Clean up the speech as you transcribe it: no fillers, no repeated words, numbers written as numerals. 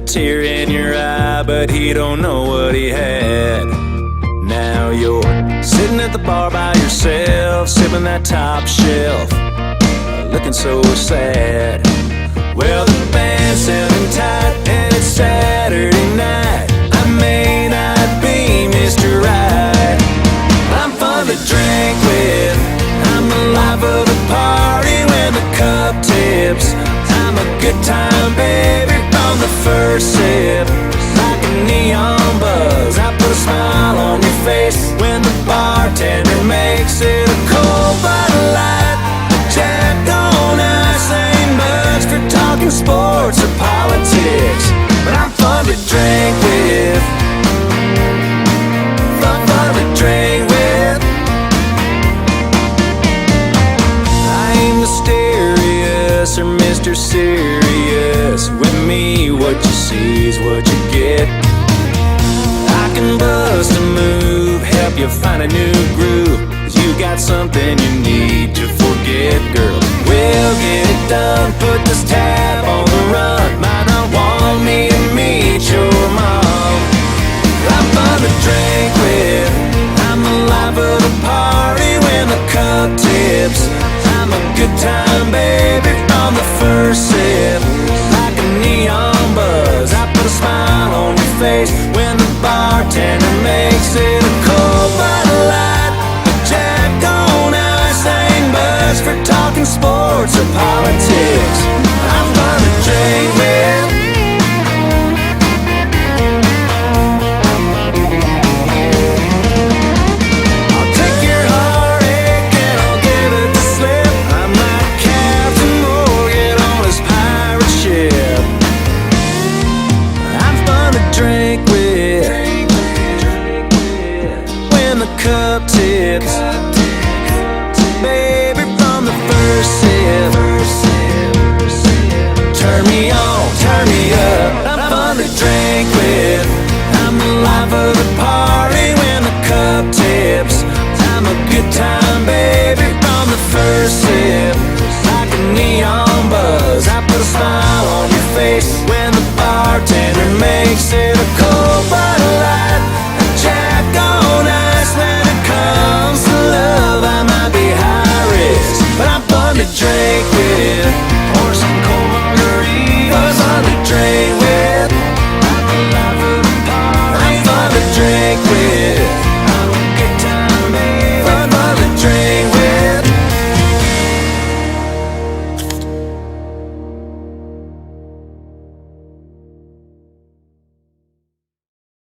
tear in your eye, but he don't know what he had. Now you're sitting at the bar by yourself, sipping that top shelf, looking so sad. Well, the band's sounding tight and it's Saturday night. I may not be Mr. Right. I'm fun to drink with, I'm the life of the party when the cup tips. I'm a good time baby from the first sip. Like a neon buzz, I put a smile on your face when the bartender makes it a cold Bud Light. A Jack on ice ain't much for talking sports or politics, but I'm fun to drink with. Fun to drink with. I ain't mysterious or Mr. Serious. With me, what you see is what you get. I can bust a move, help you find a new groove, 'cause you got something you need to forget, girl. We'll get it done